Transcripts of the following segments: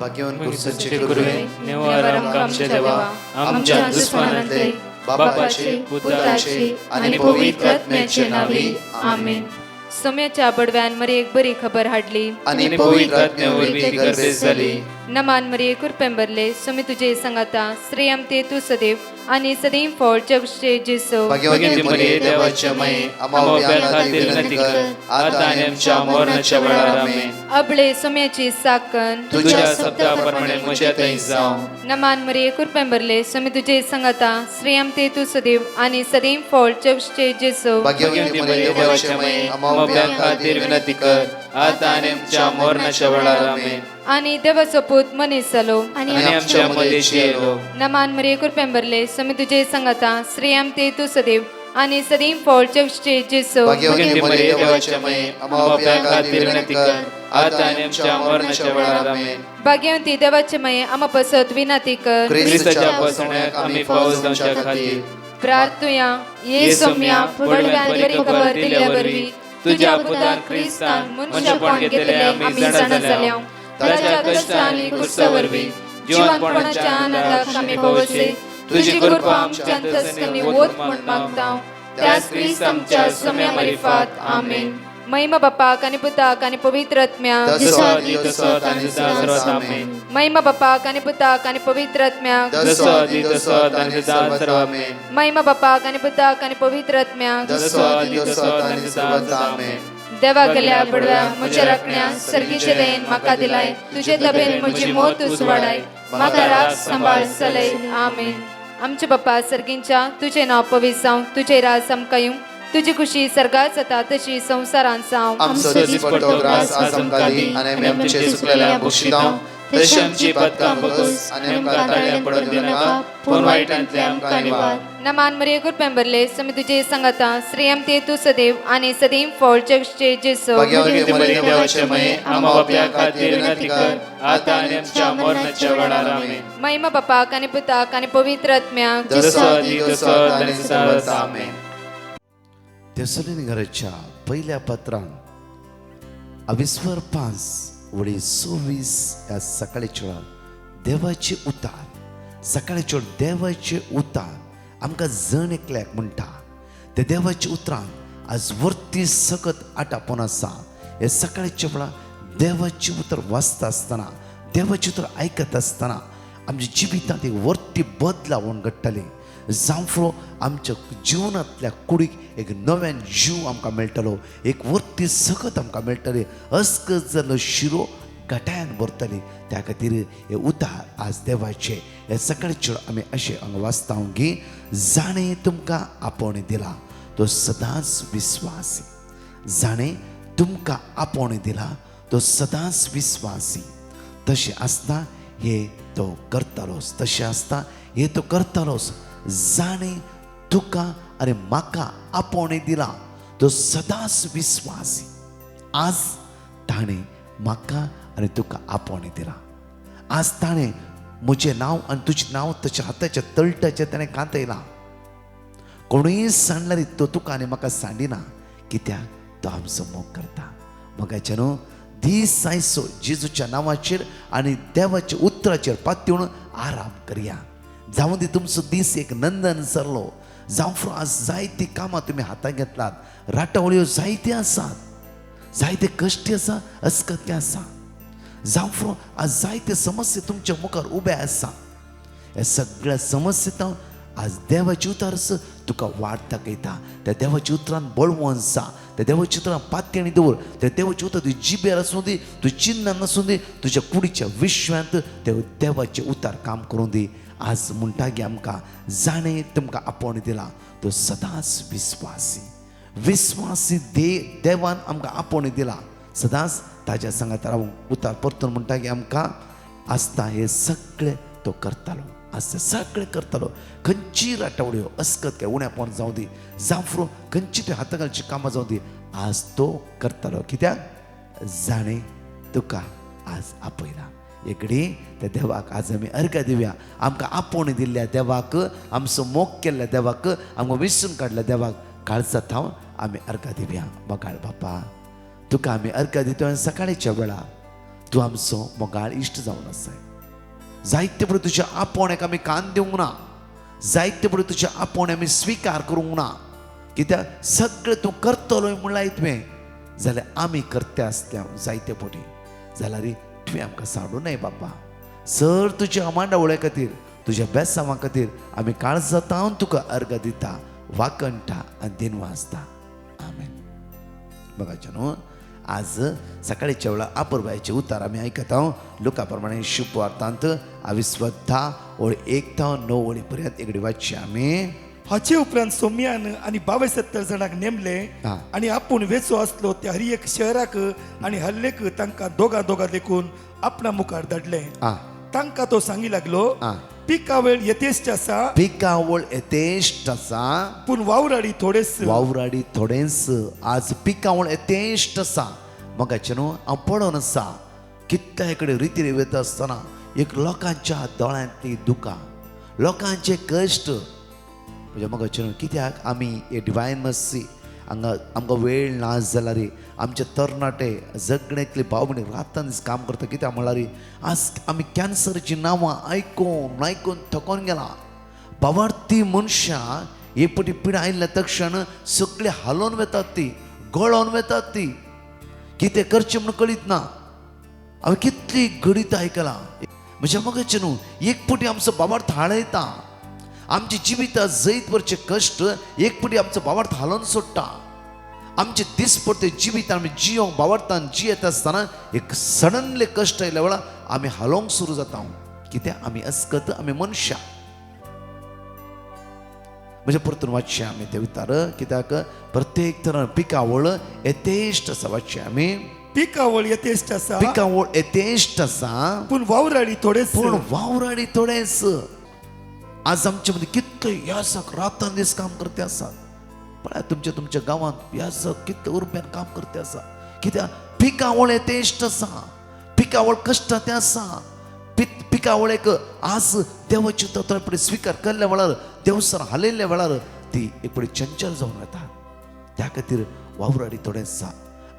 भाग्यवान कुर्सचे गुरुवे निवारम आमचे देवा आमच्या दुश्मनांतले बापाचे पुत्राचे आणि पवित्र आत्म्याचे नावे आमेन. सोम्याच्या बडव्यान मरे एक बरी खबर हाडली आणि पवित्र आत्म्यावरवी गर्भेस झाली. नमान मरे कुरपेंबरले सोमी तुझे संगाता श्रेयम ते तू सदैव आणि सदैव फळ जगचे जेसो. भाग्यवती मरिये देवाच्या माये आम्हा खातीर विनंती कर आता आणि आमच्या मरणाच्या वेळार आमेन. अबळे सोम्याची साकन तुझ्या शब्दाप्रमाणे म्हज्या थंय जावं. नमान मरे कुरपेंबरले सोमी तुझे संगाता श्रेयम ते तू सदैव आणि सदैव फळ जगचे जेसो. भाग्यवती मरिये देवाच्या माये आम्हा खातीर विनंती कर आता आणि आमच्या मरणाच्या वेळार आमेन. आणि देवाचो पूत मनीस जालो आणि आमच्या मध्येशी येलो. नमान मरे कुरपेंबरले सोमी तुझे संगाता श्रेयम ते तू सदैव आणि सदैव फळ जगचे जेसो. भाग्यवती मरिये देवाच्या माये आम्हा खातीर विनंती कर आता आणि आमच्या मरणाच्या वेळार आमेन. भाग्यवंती देवाचे माये आम्हा पसत विनंती कर ख्रिस्ताच्या पसण्याक आम्ही पावस जावच्या खातीर प्रार्थुया ये सोम्या पडव्यान बरी खबर दिल्या वरवी तुझ्या पुतान ख्रिस्तान मनशापण घेतले आम्ही जाणत जाल्या. ताच्या कष्ट आणि कुर्सावरवी जीवनपणाच्या आनंदाक आम्ही पवसे तुझी कृपा आमच्या अंतस्करणी वोत म्हण मागताव. त्याच ख्रिस्त आमच्या सोम्या मार्फत आमेन. महिमा बापाक आणि पुताक आणि पवित्र आत्म्याक महिमा बापाक आणि पुताक आणि पवित्र आत्म्याक महिमा बापाक आणि पुताक आणि पवित्र आत्म्याक देवा गेल्या पडव्या म्हज्या राखण्या सर्गीचे देन म्हाका दिलाय. तुझे तबेन म्हजी मोत उसवाडाय म्हाका राख सांबाळ चलय आमेन. आमचे बाप्पा सर्गींच्या तुझे नाव पवित्र जावं तुझे राज आमकां येवं तुझी खुशी सर्गात जाता तशी संसारांत जावं. आमचो दिसपट्टो ग्रास आज आमकां दी आनी आमी आमचे चुकलेल्या बक्षितांव तशी आमची पातकां बगस आनी आमकां ताळ्यान पडूंक दिनाका पूण वायटांतल्यान आमकां निवार. नमान मरिये कुरपेंबरले सोमी तुझे संगाता श्रेयम ते तू सदैव आणि सदैव फळ जगचे जेसो. भाग्यवती मरिये देवाचे माये आम्हा बापया खातीर विनंती कर आता आनी आमच्या मरणाच्या वेळार आमेन. महिमा बापाक आणि पुताक आणि पवित्र आत्म्याक आमेन. तेसलोनिकेच्या पहिल्या पत्रान अविस्वर 5 वळी 26 या सकाळीच्या देवाचे उतार सकाळीच्या देवाचे उतार आमकां जण एकल्याक म्हणटा. ते देवाचे उतरान आज वर्ती सकत आटापोन आसा. हे सकाळीच्या वेळा देवाचे उतर वाचता आसतना देवाचे उतर आयकत आसतना आमच्या जिवितांत एक वर्ती बदलावण घडटली. जावं फुडो आमच्या जिवनांतल्या कुडीक एक नव्यान जीव आमकां मेळटलो. एक वर्ती सकत आमकां मेळटली. अस्कत जाल्लो शिरो गटायान भरतली. त्या खातीर हे उतार आज देवाचे हे सकाळचे आमी अशें हांगा वाचता की जाणें तुमकां आपोवणें दिला तो सदांच विस्वासी. जाणें तुमकां आपोवणें दिला तो सदांच विस्वासी. तशें आसता हे तो करतलोच. तशें आसता हे तो करतलोच. जाणें तुका आनी म्हाका आपोवणें दिला तो सदांच विस्वासी. आज ताणें म्हाका आनी तुका आपोवणें दिला. आज ताणें म्हजें नांव आनी तुजें नांव ताच्या हाताच्या तळटाचेर ताणें कांतयलां. कोणूय सांडल्यार तो तुका आनी म्हाका सांडिना कित्याक तो आमचो मोग करता. मोगाचे न्हू दीस आयसो जेजूच्या नांवाचेर आनी देवाच्या उतराचेर पातयेवन आराम करया. जावं दी तुमचो दीस एक नंदन सरलो. जावं फुडें आज जायती कामां तुमी हातांत घेतलात. राटावळ्यो जायत्यो आसात. जायते कश्टी आसा अस्कत्य आसा. जावं फुडें आज जायते समस्या तुमच्या मुखार उबे आसा. हे सगळ्या समस्येंत आज देवाचे उतर तुका वाट दाखयता. त्या देवाच्या उतरान बळवंत आसा. त्या देवाच्या उतरान पातयेणी दवर. त्या देवाचे उतर तुजे जिबेर आसूं दी तुज्या चिन्नान आसूं दी तुज्या कुडीच्या विश्वांत ते देवाचे उतार काम करूं दी. आज म्हणटा की आमकां जाणें तुमकां आपोवणें दिला तो सदांच विस्वासी. विस्वासी देवान आमकां आपोवणें दिला. सदांच ताज्या सांगात रावूंक. उतार परतून म्हणटा की आमकां आसता हे सगळे तो करतालो. आसता सगळे करतालो. खंयची राटावळ्यो अस्कत काय उण्यापण जावं दी जावं फुडें खंयची त्यो हातागालची कामां जावं दी आज तो करतालो. कित्याक जाणें तुका आज आपयला. एकडी त्या देवाक आज आमी अर्घ दिवया. आमकां आपोवणें दिल्ल्या देवाक आमचो मोग केल्ल्या देवाक आमकां विसरून काडल्या देवाक काळजांत हांव आमी अर्घ दिवया. मोगाळ बापा तुका आमी अर्घ दितो सकाळीच्या वेळा तूं आमचो मोगाळ इश्ट जावन आसाय. जायते पडे तुज्या आपोण्याक आमी कान दिवंक ना, जायते पडे तुज्या आपोणे आमी स्विकार करूंक ना. कित्याक सगळें तूं करतलोय म्हूण लायत तुवें, जाल्यार आमी करते आसल्या जायते पटी जाल्यार तुवें आमकां साडूं नये बाबा. सर तुज्या अमांडावळे खातीर, तुज्या बेसांवा खातीर आमी काळजांतावन तुका अर्घ दिता, वाकणटा आनी दिनवासता. आमेन. बघायचे न्हू, आज सकाळीच्या वेळा अपुर्बायचे उतार आमी आयकत आहों. लुका प्रमाणे शुभवार्तांत 20:1-9 पर्यंत एकडे वाचचे आमी. हाचे उपरांत सोम्यान आनी 72 जाणांक नेमले हा. आनी आपूण वेचो आसलो त्या हर एक शहराक आनी हल्लेक तांकां दोगा देखून आपणा मुखार धाडले. तांकां तो सांगी लागलो, पिका वेळ येतेश्ट आसा, पिकावळ येतेश्ट आसा, पूण वावराडी थोडेच. वावराडी थोडेंच. आज पिकावळ येतेश्ट आसा. मगाचे न्हू हांव पळोवन आसा कितल्या कडेन रिती वयता आसतना एक लोकांच्या दोळ्यांतली दुकां, लोकांचे कश्ट. म्हणजे मगाचे न्हू कित्याक आमी हे डिवायन मर्सी हांगा आमकां वेळ ना जाल्यार आमचे तरणाटे जगणेंतले भाव भयणी रातान दीस काम करता. कित्याक म्हळ्यार आज आमी कॅन्सरची नांवां आयकून आयकून थकोन गेला. भावार्थी मनशां हे पटी पिडा आयिल्ल्या तक्षण सगळे हालोवन वेतात, ती गळोवन वेतात, ती कितें करचें म्हूण कळीत ना. हांवें कितली घडीत आयकलां. म्हणजे मगाचे न्हू एक पटी आमचो भावार्थ हाळयता, आमची जिवितां जैत वरचे कश्ट एक पटी आमचो भावार्थ हालोवन सोडटा. आमचे दीस पडते जिवितां आमी जियोंक भावार्थान जियेत आसतना एक सडनले कश्ट आयल्या वेळा आमी हालोवंक सुरू जाता. कित्याक आमी अस्कत, आमी मनशां. म्हणजे परतून वाचचे आमी ते उतार. कित्याक प्रत्येक तरान पिकावळ येतेश्ट आसा. वाचचे आमी. पिकावळ येतेश्ट आसा, पिकावळ येतेश्ट आसा, पूण वावराडी थोडेच. पूण वावराडी थोडेच. आज आमचे मध्ये कितले यासक रातान दीस काम करते आसात. पळय तुमच्या गांवांत यासक कितले उर्ब्यान काम करते आसा. कित्याक पिकावळ येतेश्ट आसा, पिकावळ कश्टाचें आसा. पिकावळेक आज देवाची तत्वापडी स्विकार केल्ल्या वेळार, देवसर हालयल्ल्या वेळार ती एक पडी चंचल जावन वता. त्या खातीर वावराडी थोडें आसा.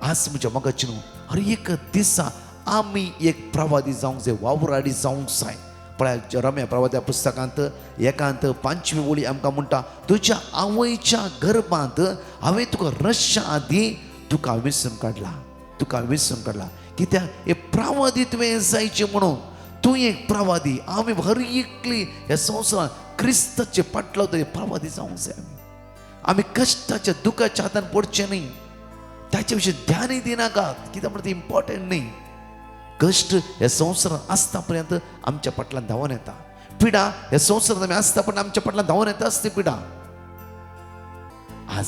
आज म्हज्या मोगाची न्हू हर एक दिसा आमी एक प्रवादी जावंक जाय, वावराडी जावंक जाय. पळय रम्या प्रवाद्या पुस्तकांत 1:5 ओळी आमकां म्हणटा, तुज्या आवयच्या गर्भांत हांवें तुका रश्या आदी तुका विसरून काडला, तुका विसरून काडला. कित्याक हे प्रवादी तुवें जायचें म्हणून. तूं एक प्रवादी, आमी हर एकली ह्या संवसारांत क्रिस्ताचे फाटलो तरी प्रवादी जावंक जाय. आमी कश्टाच्या दुखाच्या हातान पडचें न्ही, ताचे विशीं ध्यानय दिनाकात. कित्याक म्हणटा तें इम्पॉर्टंट न्ही. कश्ट ह्या संवसारांत आसता पर्यंत आमच्या फाटल्यान धांवन येता. पिडा ह्या संवसारांत आमी आसता पण आमच्या फाटल्यान धांवन येताच ती पिडा. आज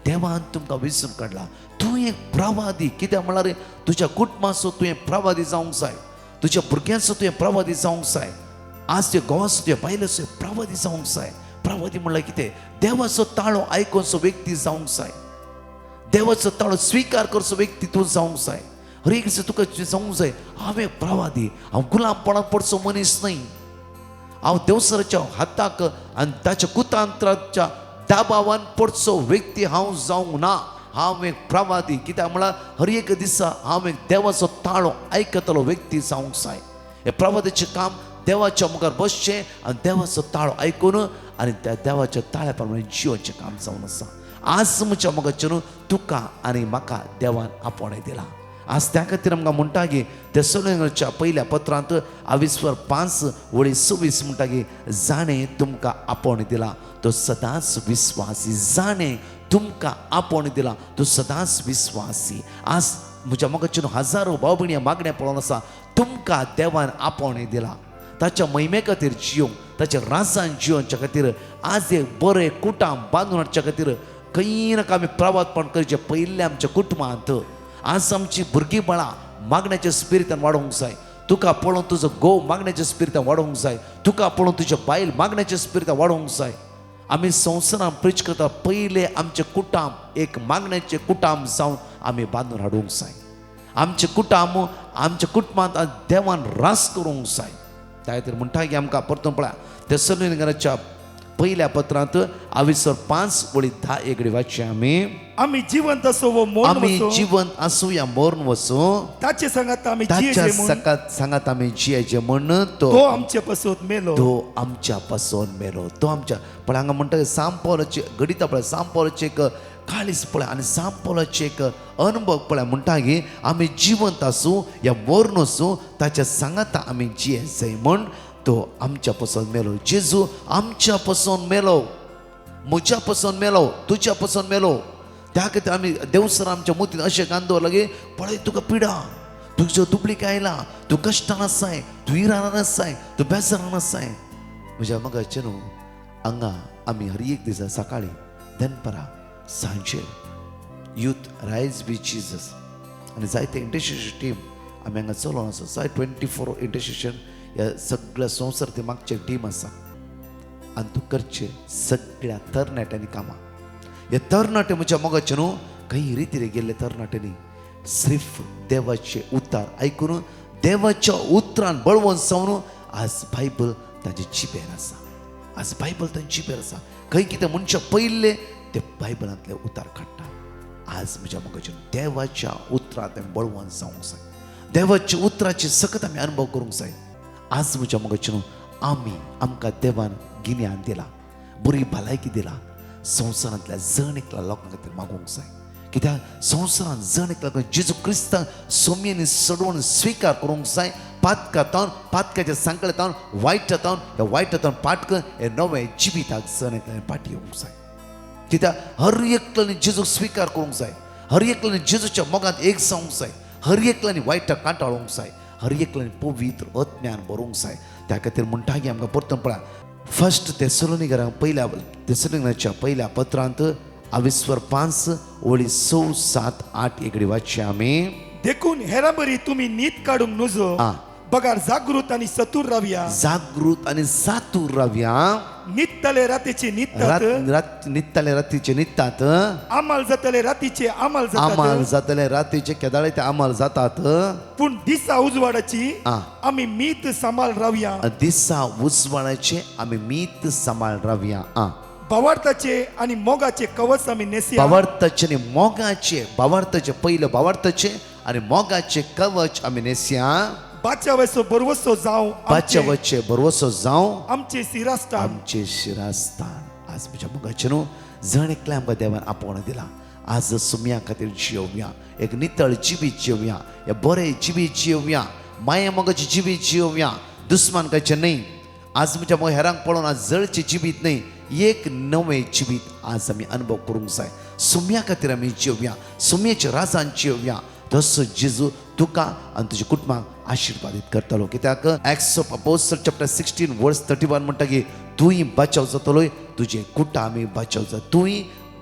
देवान तुमकां विसरून काडला. तूं एक प्रवादी. कित्याक म्हळ्यार तुज्या कुटुंबाचो तुवें प्रवादी जावंक जाय, तुज्या भुरग्यांचो तुवें प्रवादी जावंक जाय. आज तुवें घोवाचो तुवें बायलेचो प्रवादी जावंक जाय. प्रवादी म्हणल्यार कितें? देवाचो ताळो आयकोनचो व्यक्ती जावंक जाय, देवाचो ताळो स्विकार करचो व्यक्ती तूं जावंक जाय. हर एक दिसा तुका जावंक जाय हांवें प्रवादी, हांव गुलामपणाक पडचो मनीस न्ही. हांव देवसराच्या हाताक आनी ताच्या कुतांत्राच्या दाबावान पडचो व्यक्ती हांव जावंक ना. हांव एक प्रवादी. कित्याक म्हळ्यार हर एक दिसा हांव एक देवाचो ताळो आयकतलो व्यक्ती जावंक जाय. हे प्रवादीचें काम देवाच्या मुखार बसचें आनी देवाचो ताळो आयकून आनी त्या देवाच्या ताळ्या प्रमाणे जिवोवचें काम जावन आसा. आज म्हज्या मोगाचेर तुका आनी म्हाका देवान आपणे दिला. आज त्या खातीर आमकां म्हणटा की तेसलोनिकच्या पहिल्या पत्रांत 20:5-26 म्हणटा की जाणें तुमकां आपोण दिला तो सदांच विस्वासी. जाणें तुमकां आपोण दिला तो सदांच विस्वासी. आज म्हज्या मोगाचेर हजारो भाव भयणी मागण्या पळोवन आसा. तुमकां देवान आपोण दिला ताच्या महिमे खातीर जियोंक, ताच्या राजान जियोवच्या खातीर. आज एक बरें कुटुंब बांदून हाडच्या खातीर खंय नाका आमी प्रवादपण करचें. पयलें आमच्या कुटुंबांत आज आमची भुरगीं बाळां मागण्याच्या स्पिरितान वाडोवंक जाय. तुका पळोवन तुजो घोव मागण्याच्या स्पिरितान वाडोवंक जाय. तुका पळोवन तुज्या बायल मागण्याच्या स्पिरितान वाडोवंक जाय. आमी संवसारान प्रीच करता पयलें आमचें कुटुंब एक मागण्याचें कुटुंब जावन आमी बांदून हाडूंक जाय. आमचें कुटुंब आमच्या कुटुंबांत देवान रास करूंक जाय. त्या खातीर म्हणटा की आमकां परतून पळया तेसलोनिकच्या पहिल्या पत्रांत 22:5 वाचचे आम्ही जिवंत असो व मोर आम्ही वसो जिवंत असू या मोरून वसो ताचे सांगात आम्ही ताच्या जियेचे म्हूण सकात सांगात आम्ही जियेचे म्हण तो आमचे पासून मेलो तो आमच्या पासून मेलो तो आमच्या पण हांगा म्हणटा सांपोलाचे गणिता पळय सांपोलाचे एक काळीस पळय आनी सांपोलाचे एक अनुभव पळय म्हणटा की आम्ही जिवंत असू या मोरून असू ताच्या सांगात आम्ही जियेचे म्हण तो आमच्या पासून मेलो जेजू आमच्या पासून मेलो म्हज्या पासून मेलो तुझ्या पासून मेलो त्या खातीर आमी देवसर आमच्या मोतीन अशें कांदो लागे पळय तुका पिडा तुजो दुबळीक आयला तूं कश्टान आसाय तूं इराणान आसाय तूं बेजारान आसाय म्हज्या मगाचे न्हू हांगा आमी हर एक दिसा सकाळी दनपरां सांजे यूथ रायज वीथ जीजस आनी जायते इंटरसेशन टीम आमी हांगा चलोवन आसा जाय 24 इंटरसेशन ह्या सगळ्या संवसार ते मागचे टीम आसा आनी तूं करचे सगळ्या तरणाट्यांनी कामां हे तरणाटे म्हज्या मोगाचे न्हू काही रितीरे गेल्ले तरणाट्यांनी सिर्फ देवाचे उतार आयकून देवाच्या उतरान बळवून सावन आज बायबल तांचे जिबेर आसा आज बायबल तांचे जिबेर आसा खंय कितें मनशां पयले ते बायबलांतले उतार काडटा आज म्हज्या मोगाचे देवाच्या उतरांत बळवून जावंक जाय देवाच्या उतराचे सकत आमी अनुभव करूंक जाय आज म्हज्या मोगाचे न्हू आमी आमकां देवान गिन्यान दिला बरी भलायकी दिला संवसारांतल्या जण एकल्या लोकां खातीर मागूंक जाय कित्याक संवसारांत जण एकल्या लोकांक जेजू क्रिस्तांक सोम्यांनी सडवून स्विकार करूंक जाय पातकांतावन पातकाच्या सांकळेतावन वायटातावन ह्या वायटातावन पाटक हे नवे जिविताक जण एकल्यान पाटी येवंक जाय कित्याक हर एकल्यानी जेजूक स्विकार करूंक जाय हर एकल्यानी जेजूच्या मोगांत एक जावंक जाय हर एकल्यानी वायटाक कांटाळोवंक जाय हर एकल्यानी पवित्र आत्म्यान भरूंक जाय त्या खातीर म्हणटा की आमकां परतून पळय फर्स्ट तेसलोनिकरांक पहिल्या तेसलोनिकरांच्या पहिल्या पत्रांत 22:5 6, 7, 8 वाचचे आमी देखून हेरा बरी तुम्ही नीत काढूंक नजो बगार जागृत आणि सतूर रावया जागृत आणि सातूर रावया नित्तले रातीचे नित्तात नित्तले रातीचे नित्तात आमाल जातले रातीचे आमाल आमाल जातले रातीचे केदाळे ते आमाल जातात पूण दिसा उजवाडाची आम्ही मीत सांभाळ रावया दिसा उजवाडाचे आम्ही मीत सांभाळ रावया भावार्थाचे आणि मोगाचे कवच आम्ही नेसया भावार्थाचे आणि मोगाचे भावार्थाचे पहिलं भावार्थाचे आणि मोगाचे कवच आम्ही नेसया बाच्यावयचो बरवसो जावं बाच्यावयचे बरवसो जावं आमचे शिरास्थान आमचे शिरास्थान आज म्हज्या मोगाचे न्हू जण एकल्या आमकां देवान आपोवण दिला आज सुम्या खातीर जियोवया एक नितळ जिवीत जियोवया हे बरें जिवीत जियोवया माया मोगाची जिवीत जियोवया दुस्मानकाचे न्हय आज म्हज्या मोग हेरांक पळोवन आज जळचे जिवीत न्हय एक नवें जिवीत आज आमी अनुभव करूंक जाय सुम्या खातीर आमी जियोवया सुम्याच्या राजान जियोवया तसो जेजू तुका आनी तुज्या कुटुंबाक आशिर्वादीत करतलो कित्याक एक्ट्स ऑफ अपोस्टल चॅप्टर 16:31 म्हणटा की तूंय बचाव जातलोय तुजे कुटा आमी बचाव जाता तूंय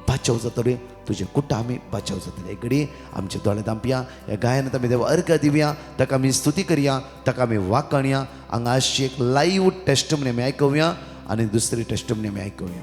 बचाव जातलोय तुजे कुटा आमी बचाव जातले एक घडी आमचे दोळे धांपया ह्या गायनांत आमी देवा अर्घ दिवया ताका आमी स्तुती करया ताका आमी वाखाणया हांगा अशी एक लायव्ह टेस्टमनी आमी आयकुया आनी दुसरी टेस्टमनी आमी आयकुया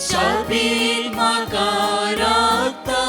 शापीत म्हाका राखता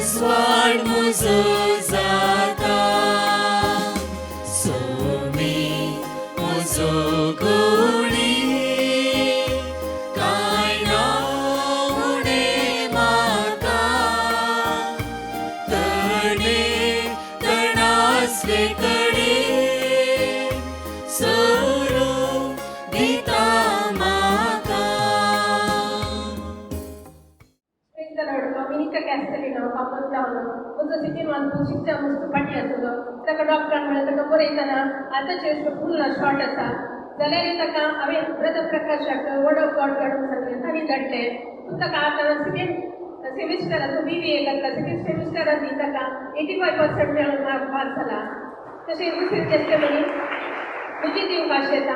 उजवाड मुजो जाता सोमी मुजो गोडी काय ना उणे माका तणे तणासले कडे सोरो दिता माका. Dominica Castellino, Papadono, also sitting on Pusita Mustapatiasulo, Taka Doctor Malakapuretana, other church to pull a short as a Zaleritaka, away Brother Prakashaka, word of God, Sunday, Gate, Utaka, second semester of the BBA, second semester of Itaka, 85% of Parsala. The same is testimony. Visiting भाषेचा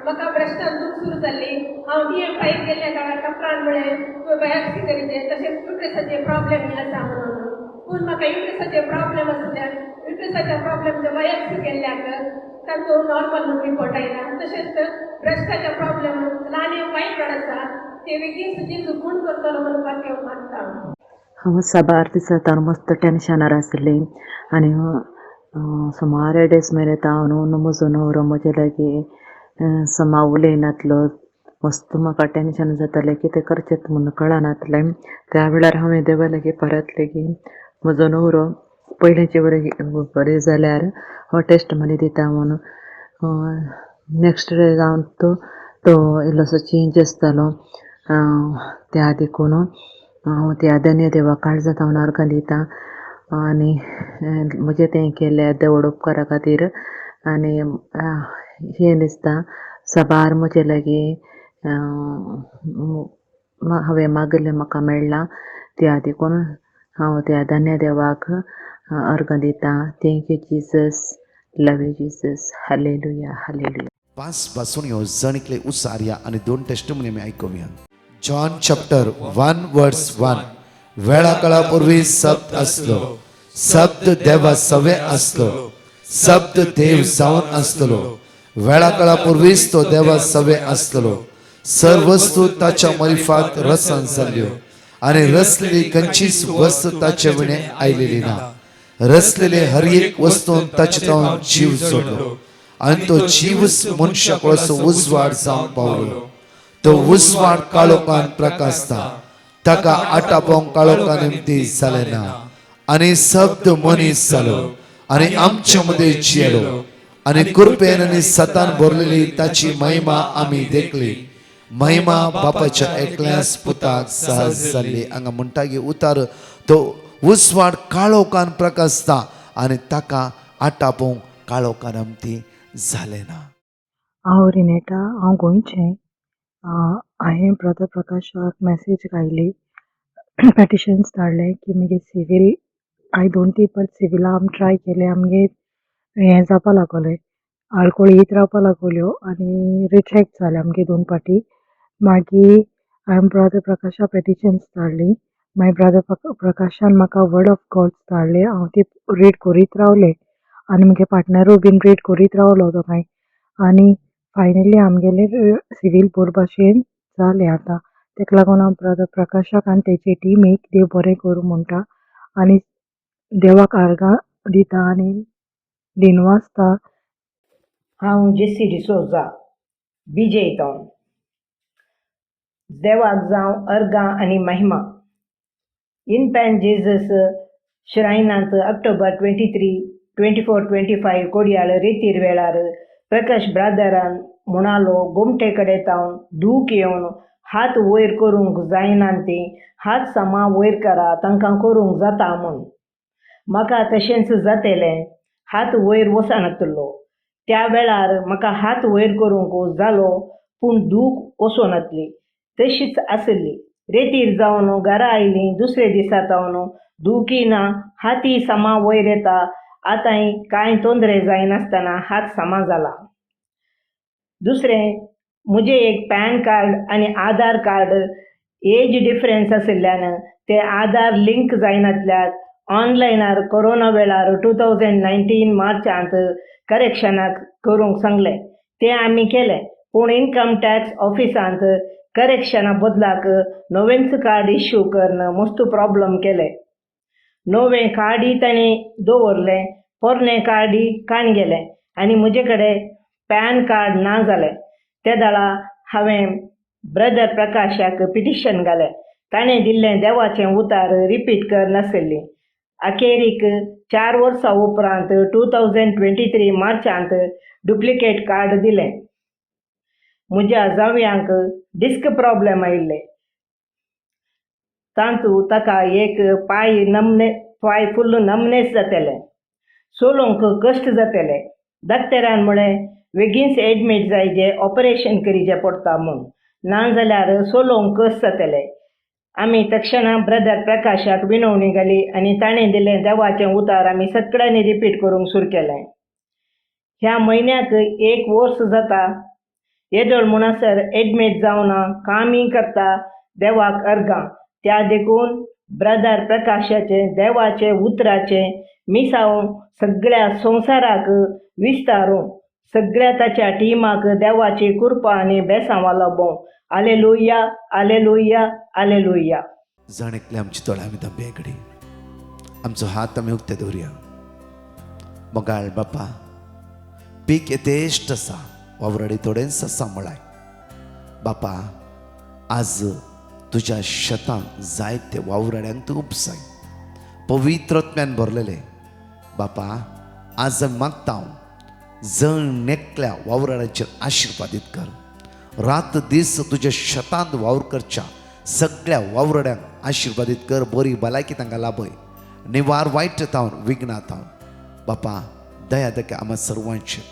म्हाका भ्रष्टाचार दूख सुरू जाल्ली. हांव DM file केल्ल्या काळार डॉक्टरांमुळे biopsy करीचे तशेंच युट्रसाचे प्रॉब्लेम आसा म्हणून. पूण म्हाका युट्रसाचे प्रॉब्लेम आसल्यान युट्रसाच्या प्रॉब्लेमचे बायोप्सी केल्ल्याक तातूंत नॉर्मल म्हणून रिपोर्ट आयला. तशेंच भ्रष्टाचार प्रॉब्लेम ल्हान फायल आसा ते बेगीन सुजी झुकून करतलो म्हणपाक हांव मागता. हांव साबार दिसा मस्त टेन्शनार आसली आनी सुमार डेस मेरेन हांव म्हजो न्हवरो म्हजे लागीं समा उलयनातलो. मस्त म्हाका टेन्शन जातालें कितें करचें म्हणून कळनातलें. त्या वेळार हांवें देवा लागीं परत लेगीत म्हजो न्हवरो पयलींचे बरें जाल्यार हो टेस्ट मनी दिता म्हणून नेक्स्ट डे जावन तो इल्लोसो चेंज आसतालो. त्या देखून हांव त्या धन्य देवा काळजांत हांव अर्घ दितां आनी म्हजें तें केलें देवड उपकारा खातीर. आनी हें दिसता साबार म्हजे लागीं हांवें मागलें म्हाका मेळ्ळां. त्या देखून हांव त्या धन्य देवाक अर्घ दितां. Thank you Jesus, love you Jesus, hallelujah hallelujah. 5 बासुणयो जणिकले उसारया आणि 2 टेस्टिमोनी आमी आयकुया. जॉन चॅप्टर 1 वर्स 1. वेळा काळापूर्वी शब्द असलो, शब्द देवा सवे असलो, शब्द देव जावन असलो. वेळा काळापूर्वीच तो देवा सवे असलो. सर्व वस्तू ताच्या मरिफात रसन जाल्यो आणि रसलेली खंयचीच वस्तू ताचे विणे आयलेली ना. रसलेले हर एक वस्तून ताचे तावन जीव जोडलो आणि तो जीवच मनशाक उजवाड जावन पावलो. तो उजवाड काळोखान प्रकाशता, ताका आटापोंक काळोखा निमती जाले ना. आणि शब्द मनीस जालो आणि आमच्या मध्ये जियेलो आणि कृपेन आनी सतान भरलेली ताची महिमा आमी देखली. महिमा बापाच्या एकल्याच पुताक सहज जाल्ली. हांगा म्हणटा की उतार तो उजवाड काळोखान प्रकाशता आणि ताका आटापोंक काळोखा निमती जाले ना. हांव रिनेटा, हांव गोंयचें. हांवें ब्रदर प्रकाशाक मॅसेज घायली, पॅटिशन्स धाडले की मगे सिवील. हांवें 2-3 फावट सिविला आमी ट्राय केले. आमगे हें जावपा लागोलें, आडखळी येत रावपा लागल्यो आनी रिजेक्ट जाले आमगे 2 फावटी. मागीर हांवें ब्रदर प्रकाशाक पॅटिशन्स धाडली. मागीर ब्रदर प्रकाशान म्हाका वर्ड ऑफ गॉड धाडले. हांव ती रीड करीत रावलें आनी म्हगे पार्टनरूय बीन रीड करीत रावलो दोगांय. आनी फायनली आमगेले सिवील बरे भाशेन जालें आतां. ताका लागून हांव ब्रदर प्रकाशाक आनी तेजे टिमीक देव बरें करूं म्हणटा आनी देवाक आर्गां दिता आनी दिनवासता. हांव जेसी डिसोजा, विजय टावन. देवाक जावं अर्गां आनी महिमा. इन्फॅन्ट जेजस श्रायनांत ऑक्टोबर 23, 24, 25 कोडयाळ रेतीर वेळार प्रकाश ब्रादरान म्हणालो, गोमटे कडेन तावन दूख येवन हात वयर करूंक जायना ते हात समा वयर करा, तांकां करूंक जाता म्हूण. म्हाका तशेंच जातलें, हात वयर वचनातलो. त्या वेळार म्हाका हात वयर करूंक जालो पूण दूख वचनातली. तशीच आसली. रेतीर जावन घरा आयलीं. दुसरे दिसा तावन दूखी ना, हाती समा वयर येता. आतांय कांय तोंदरे जायनासतना हात समा जाला. दुसरें, म्हजें एक पॅन कार्ड आनी आधार कार्ड एज डिफरन्स आशिल्ल्यान ते आधार लिंक जायनातल्याक ऑनलायनार कोरोना वेळार 2019 मार्चांत करेक्शनाक करूंक सांगलें. तें आमी केलें. पूण इन्कम टॅक्स ऑफिसांत करेक्शना बदलाक नवेंच कार्ड इश्यू करन मस्त प्रॉब्लम केले. नोवें कार्डय ताणें दवरलें, पोरनें कार्डय काण गेलें आनी म्हजे कडेन पॅन कार्ड ना जालें. त्या दाळा हांवें ब्रदर प्रकाशाक पिटिशन घालें. ताणें दिल्लें देवाचें उतार रिपीट करनासली. अखेरीक 4 वर्सां उपरांत 2023 मार्चांत डुप्लिकेट कार्ड दिलें. म्हज्या जावयांक डिस्क प्रॉब्लेम आयिल्ले. तातूंत ताका एक पांय फुल्ल नमनेस जातले. सोलोंक कश्ट जातले. दाक्तरान म्हळें बेगीनच एडमीट जायचे, ऑपरेशन करिचें पडटा म्हूण, नाजाल्यार सोलोंक कश्ट जातले. आमी तक्षणा ब्रदर प्रकाशाक विनवणी घाली आनी ताणें दिलें देवाचें उतार आमी सगळ्यांनी रिपीट करूंक सुरू केलें. ह्या म्हयन्याक 1 वर्स जाता. येदोळ म्हणसर एडमीट जावना, कामय करता, देवाक अर्गां. त्या देखून ब्रदर प्रकाशाचे देवाचे उतराचे मिसांव सगळ्या संवसाराक विस्तारूं, सगळ्या ताच्या टिमाक देवाची कृपा आनी बेसांवां लाभों. Hallelujah, hallelujah, hallelujah. जण एकले आमची तोळा आमी दांबे कडेन आमचो हात आमी उक्ते दवरया. मोगाळ बापा, पीक येतेश्ट आसा, वावराडी थोडेंच आसा मळाय. बापा, आज तुज्या शेतांत जायते वावराड्यांक तूं उपसाय, पवित्रत्म्यान भरलेले. बापा, आज मागता हांव जण नेकल्या वावराड्याचेर आशिर्वादीत कर. रात दीस तुज्या शेतांत वावर करच्या सगळ्या वावराड्यांक आशिर्वादीत कर. बरी भलायकी तांकां लाभय. निवार वायट तावन विघ्नात हांव. बापा, दया दके आम्हा सर्वांचेर.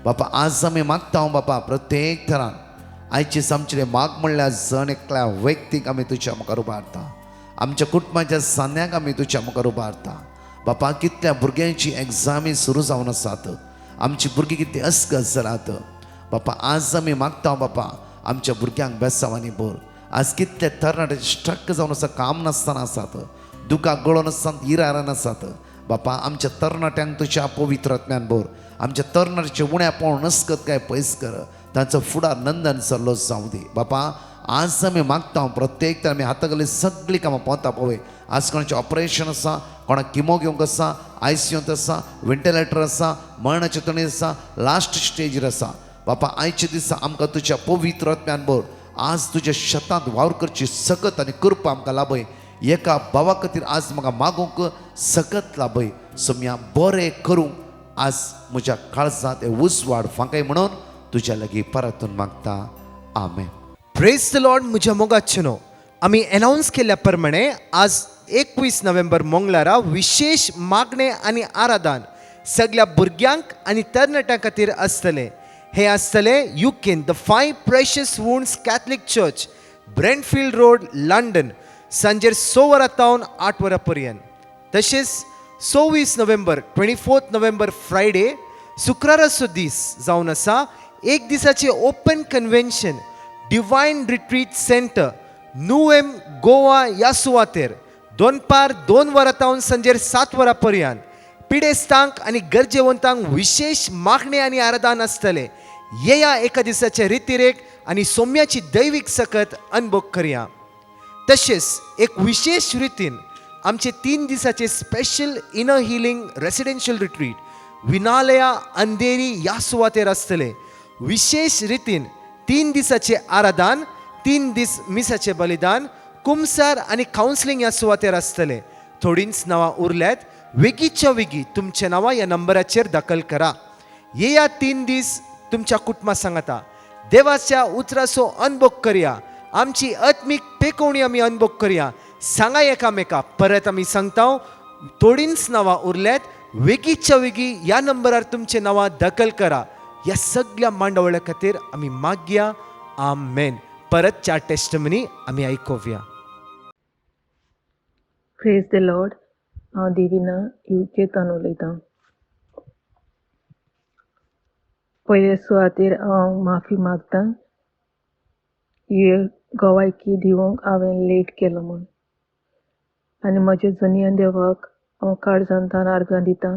बापा, आज आमी मागता हांव बापा, प्रत्येक थरान आयचे आमचे माग म्हणल्यार जण एकल्या व्यक्तीक आमी तुज्या मुखार उबारता. आमच्या कुटुंबाच्या सान्याक आमी तुज्या मुखार उबारता. बापा, कितल्या भुरग्यांची एग्जामी सुरू जावन आसात, आमची भुरगीं कितली अस्गत जालात. बापा, आज आमी मागता बापा, आमच्या भुरग्यांक बेसांवांनी भर. आज कितले तरणाटे स्ट्रक जावन आसा, काम नासतना आसात, दुखाक गळोन आसतना इरारान आसात. बापा, आमच्या तरणाट्यांक तुज्या पवित्रत्म्यान भर. आमच्या तरणाट्याचे उण्या पावण नसकत काय पयस कर. तांचो फुडार नंदन सरलो जावं दी. बापा, आज आमी मागता प्रत्येक तर आमी हाता गेली सगळीं कामां पावता पळय. आज कोणाचें ऑपरेशन आसा, कोणाक किमो घेवंक आसा, ICUंत आसा, वेंटिलेटर आसा, मरणाचे तणीर आसा, लास्ट स्टेजीर आसा. बापा, आयचे दिसा आमकां तुज्या पवित्रत्म्यान भर. आज तुज्या शेतांत वावर करची सकत आनी कृपा आमकां लाभय. एका भावा खातीर आज म्हाका मागूंक सकत लाभय. सोम्या बरें करूं. आज म्हज्या काळजांत हे ऊस वाड फांकाय म्हणून तुज्या लागीं परतून मागता. आमेन. Praise the lord. म्हज्या मोगाचेनो आमी अनाउन्स केल्ल्या प्रमाणे आज 21 नोव्हेंबर मंगळारा विशेष मागणे आनी आराधन सगळ्या भुरग्यांक आनी तरणाट्यां खातीर आसतले. हे आसतले युकेन the 5 Precious Wounds Catholic Church, Brentfield Road, London, सांजेर 6 वरां तावन 8 वरां पर्यंत. तशेंच 26 नोव्हेंबर 24 नोव्हेंबर फ्रायडे शुक्राराचो दीस जावन आसा. एक दिसाचे open convention Divine Retreat Centre Nuvem Goa ह्या सुवातेर दोनपार 2 वरां तावन सांजेर 7 वरां पर्यंत पिडेस्तांक आनी गरजेवंतांक विशेष मागणे आनी आराधन आसतले. येया एका दिसाचे रितीरेक आनी सोम्याची दैवीक सकत अनुभव करया. तशेंच एक विशेष रितीन आमचे 3 दिसाचे special inner healing residential retreat Vinalaya Andheri ह्या सुवातेर आसतले. विशेष रितीन 3 दिसाचे आराधन, 3 दीस मिसाचे बलिदान, कुमसार आनी कावन्सिलींग ह्या सुवातेर आसतले. थोडींच नांवां उरल्यात. वेगीच्या वेगी तुमचे नांवां ह्या नंबराचेर दाखल करा. येया 3 दीस तुमच्या कुटुंबा सांगाता देवाच्या उतराचो अनुभव करया. आमची आत्मीक पेकोवणी आमी अनुभव करया. सांगा एकामेका. परत आमी सांगता, थोडींच नांवां उरल्यात. वेगीच्या वेगी ह्या नंबरार तुमचे नांवां दाखल करा. ह्या सगळ्या मांडवळ्या खातीर आमी मागया. आमेन. परत 4 टेस्टमनी आमी आयकोवया. Praise the Lord. हांव देविना UKतान उलयतां. पयले सुवातेर हांव माफी मागतां. हे गवायकी दिवंक हांवें लेट केलो म्हूण आनी म्हज्या जनिया देवाक हांव काळजांतान आर्गां दितां.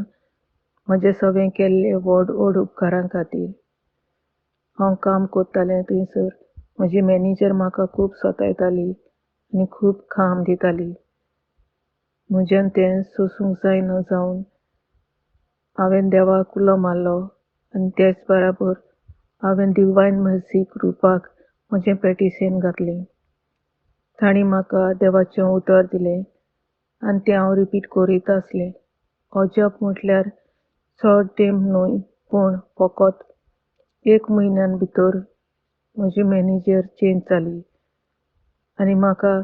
म्हजें सगळें केल्लें व्हड व्हड उपकारां खातीर. हांव काम करतालें थंयसर म्हजी मॅनेजर म्हाका खूब सतायताली आनी खूब खाम दिताली. म्हज्यान तें सोसूंक जायना जावन हांवें देवाक उलो मारलो आनी तेच बराबर हांवें डिवायन मर्सी ग्रुपाक म्हजें पेटिशन घातलें. तांणी म्हाका देवाचें उतर दिलें आनी तें हांव रिपीट करीत आसलें. अजप म्हटल्यार चड टायम न्हय, पूण फकत 1 म्हयन्यान भितर म्हजी मॅनेजर चेंज जाली आनी म्हाका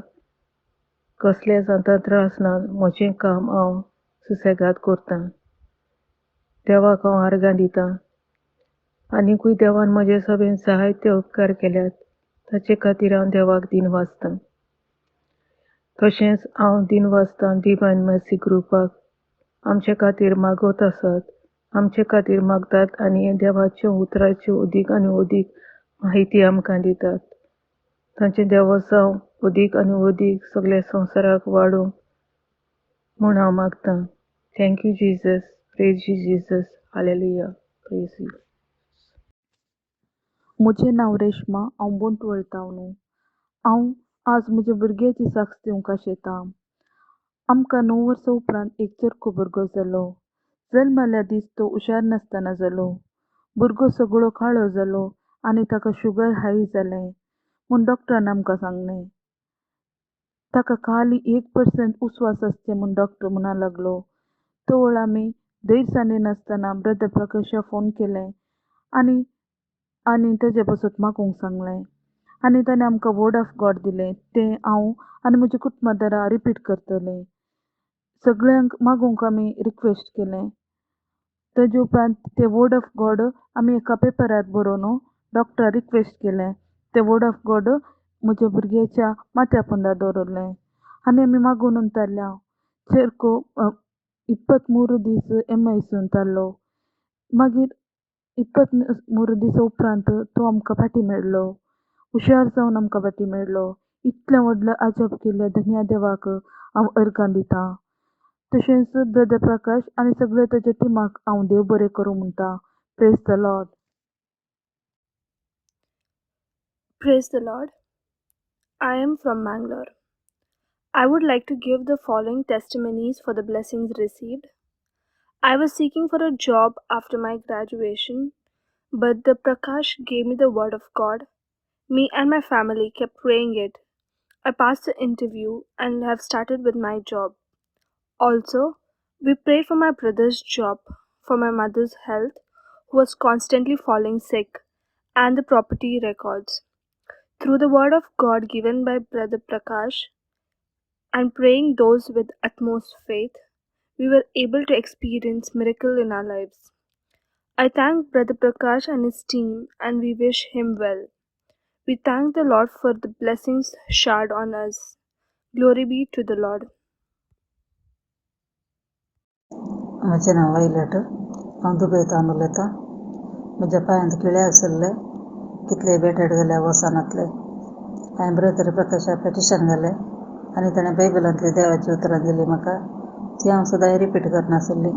कसलेच आतां त्रास ना. म्हजें काम हांव सुसेगाद करतां. देवाक हांव आर्गां दितां. आनीकूय देवान म्हजे सभेन जायते उपकार केल्यात, ताचे खातीर हांव देवाक दिनवाजतां. तशेंच हांव दिनवाजतां डिवायन मर्सी ग्रुपाक आमचे खातीर मागत आसात, आमचे खातीर मागतात आनी हे देवाच्या उतराची अदीक आनी अदीक म्हायती आमकां दितात. तांचें देवसांव अदीक आनी अदीक सगळ्या संवसाराक वाडूं म्हूण हांव मागतां. Thank you Jesus, praise you Jesus, hallelujah, praise you. म्हजें नांव रेश्मा, हांव बोंटवळटां न्हू. हांव आज म्हज्या भुरग्याची साक्ष दिवंक आशेतां. आमकां 9 वर्सां उपरांत एक चरको भुरगो जालो. जल्मल्या दीस तो हुशार नासतना जालो. भुरगो सगळो काळो जालो आनी ताका शुगर हाय जालें म्हूण डॉक्टरान आमकां सांगलें. ताका खाली 1% उस्वास आसचें म्हूण डॉक्टर म्हणा लागलो. तो वेळ आमी धैर्यसानी नासतना ब्रदर प्रकाशा फोन केलें आनी तेजे बसत मागूंक सांगलें. आनी ताणें आमकां वर्ड ऑफ गॉड दिलें. तें हांव आनी म्हजी कुटुंबादारां रिपीट करतलें. सगळ्यांक मागूंक आमी रिक्वेस्ट केलें. तेजे उपरांत ते वर्ड ऑफ गॉड आमी एका पेपरार बरोवन डॉक्टराक रिक्वेस्ट केलें. ते वर्ड ऑफ गॉड म्हज्या भुरग्याच्या माथ्या पोंदा दवरलें आनी आमी मागून उरताल्या. चेरको 23 दीस MICUन ताल्लो. मागीर 23 दिसा उपरांत तो आमकां फाटीं मेळ्ळो. हुशार जावन आमकां फाटीं मेळ्ळो. इतलें व्हडलें अजब केलें, धन्या देवाक हांव अर्गां दितां. तशेंच ब्रदर प्रकाश आनी सगळे ताच्या टिमाक हांव देव बरें करूं म्हणटा. Praise the Lord. Praise the Lord. I am from Mangalore. I would like to give the following testimonies for the blessings received. I was seeking for a job after my graduation, but the Prakash gave me the word of God. Me and my family kept praying it. I passed the interview and have started with my job. Also, we prayed for my brother's job, for my mother's health, who was constantly falling sick, and the property records. Through the word of God given by Brother Prakash and praying those with utmost faith, we were able to experience miracle in our lives. I thank Brother Prakash and his team and we wish him well. We thank the Lord for the blessings showered on us. Glory be to the Lord. म्हजें नांव violet. हांव दुबयतान उलयतां. म्हज्या पांयांत किळे आसले, कितले बेटेड गेल्या वसानातले. हांवें brother प्रकाशाक petition घालें आनी ताणें बायबलांतली देवाची उतरां दिलीं म्हाका. ती हांव सदां रिपीट करनासली.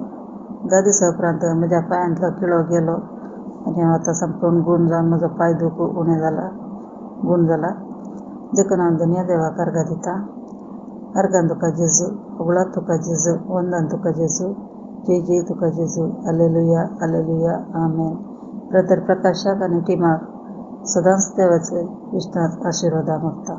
10 दिसां उपरांत म्हज्या पांयांतलो किळो गेलो आनी हांव आतां संपूर्ण गूण जावन म्हजो पांय दूख उणें जाला, गूण जाला. देखून हांव धन्य देवाक अर्गां दितां. अर्गां तुका जेजू, उगडात तुका जेजू, वंदन तुका जेजू, जय जय तुका जेजू, हालेलुया, हालेलुया, आमेन. ब्रदर प्रकाशाक आनी टिमाक सदांच देवाचे विश्वास आशिर्वाद मागता.